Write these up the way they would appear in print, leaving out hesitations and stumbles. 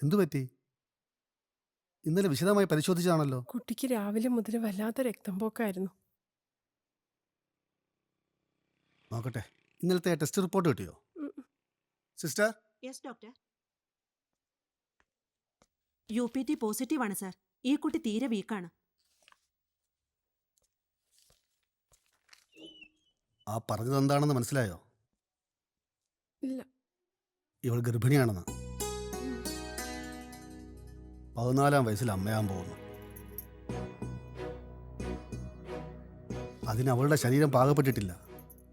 എന്തു പറ്റി? ഇന്നലെ വിശദമായി പരിശോധിച്ചതാണല്ലോ. കുട്ടിക്ക് രാവിലെ മുതൽ വല്ലാത്ത രക്തം പോക്കായിരുന്നു. നോക്കട്ടെ, ഇന്നലത്തെ ടെസ്റ്റ് റിപ്പോർട്ട് കിട്ടിയോ? Sister, yes doctor. UPT positive ആണ് സാർ. ഈ കുട്ടി തീരെ വീക്കാണ്. ആ പറഞ്ഞത് എന്താണെന്ന് മനസ്സിലായോ? ഇല്ല. ഇവൾ ഗർഭിണിയാണെന്ന്. 14-ാം വയസ്സിൽ അമ്മയാൻ പോകുന്നു. അതിന് അവളുടെ ശരീരം പാകപ്പെട്ടിട്ടില്ല.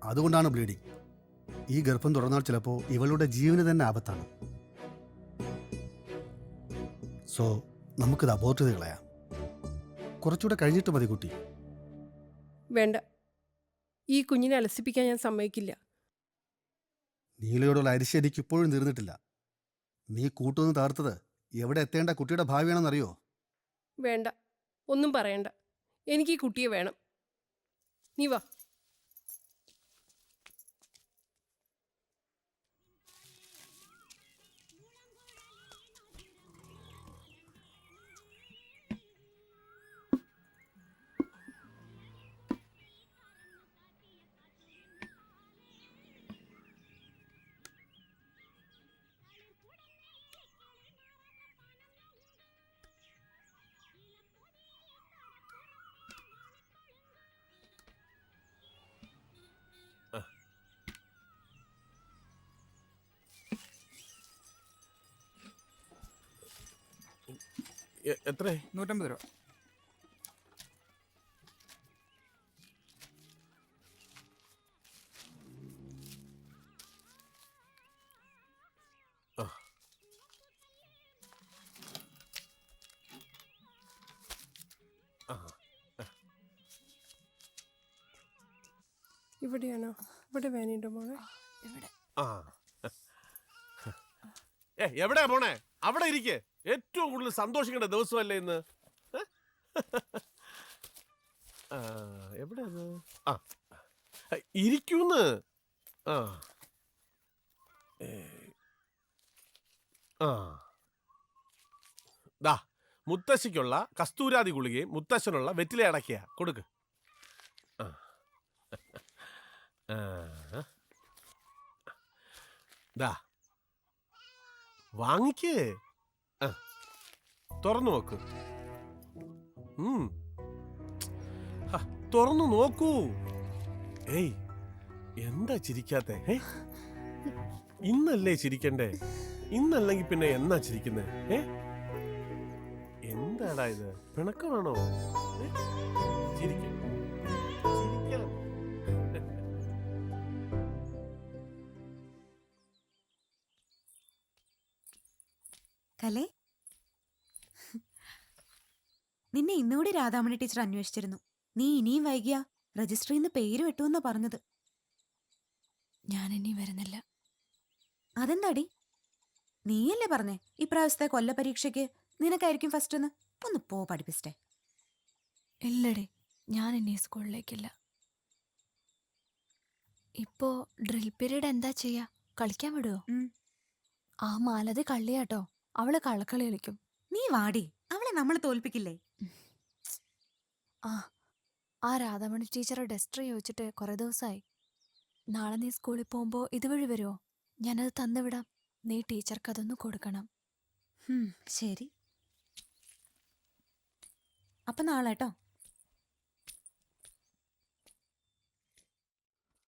അതുകൊണ്ടാണ് ബ്ലീഡിങ്. ഈ ഗർഭം തുടർന്നാൽ ചിലപ്പോൾ ഇവളുടെ ജീവന് തന്നെ ആപത്താണ്. സോ നമുക്കിത് അബോർട്ട് ചെയ്ത് കളയാം. കുറച്ചുകൂടെ കഴിഞ്ഞിട്ട് മതി കുട്ടി. വേണ്ട, ഈ കുഞ്ഞിനെ അലസിപ്പിക്കാൻ ഞാൻ സമ്മതിക്കില്ല. നീലയോടുള്ള അരിശ എനിക്ക് ഇപ്പോഴും തീർന്നിട്ടില്ല. നീ കൂട്ടുനിന്ന് തകർത്തത് എവിടെ എത്തേണ്ട കുട്ടിയുടെ ഭാവിയാണെന്നറിയോ? വേണ്ട, ഒന്നും പറയണ്ട. എനിക്ക് ഈ കുട്ടിയെ വേണം. നീ വാ. എത്ര? 150 രൂപ. ഇവിടെയാണോ? ഇവിടെ വേനയുണ്ടോ മോളെ? എവിടെയാ പോണേ? അവിടെ ഇരിക്കേ. ഏറ്റവും കൂടുതൽ സന്തോഷിക്കേണ്ട ദിവസമല്ലേ ഇന്ന്? എവിടെ ഇരിക്കൂന്ന്? ദാ മുത്തശ്ശിക്കുള്ള കസ്തൂരാതി ഗുളികയും മുത്തശ്ശനുള്ള വെറ്റില അടക്കിയ കൊടുക്ക്. ദാ വാങ്ങിക്കേ. തുറന്നു നോക്ക്. തുറന്നു നോക്കൂ. ഏയ്, എന്താ ചിരിക്കാത്തെ? ഇന്നല്ലേ ചിരിക്കണ്ടേ? ഇന്നല്ലെങ്കിൽ പിന്നെ എന്നാ ചിരിക്കുന്നേ? എന്താടാ ഇത്? പിണക്കമാണോ? ചിരിക്കും. കലേ, നിന്നെ ഇന്നുകൂടി രാധാമണി ടീച്ചർ അന്വേഷിച്ചിരുന്നു. നീ ഇനിയും വൈകിയ രജിസ്റ്ററിൽ നിന്ന് പേര് വെട്ടുമെന്നാ പറഞ്ഞത്. ഞാൻ ഇനി വരുന്നില്ല. അതെന്താടി? നീയല്ലേ പറഞ്ഞേ ഇപ്രാവശ്യത്തെ കൊല്ല പരീക്ഷയ്ക്ക് നിനക്കായിരിക്കും ഫസ്റ്റ് എന്ന്. ഒന്ന് പോ പഠിപ്പിച്ചിട്ടെ. ഇല്ലടി, ഞാൻ ഇനി സ്കൂളിലേക്കില്ല. ഇപ്പോ ഡ്രിൽ പീരീഡ് എന്താ ചെയ്യാ? കളിക്കാൻ വിടുവോ? ആ മാലതി കള്ളിയാട്ടോ. അവള് കള്ളക്കളി കളിക്കും. നീ വാടി, അവളെ നമ്മൾ തോൽപ്പിക്കില്ലേ? ആ രാധാമണി ടീച്ചറെ ഡസ്റ്റർ ചോദിച്ചിട്ട് കുറെ ദിവസമായി. നാളെ നീ സ്കൂളിൽ പോകുമ്പോ ഇതുവഴി വരുമോ? ഞാനത് തന്നുവിടാം. നീ ടീച്ചർക്ക് അതൊന്ന് കൊടുക്കണം. ശരി, അപ്പൊ നാളെ കേട്ടോ.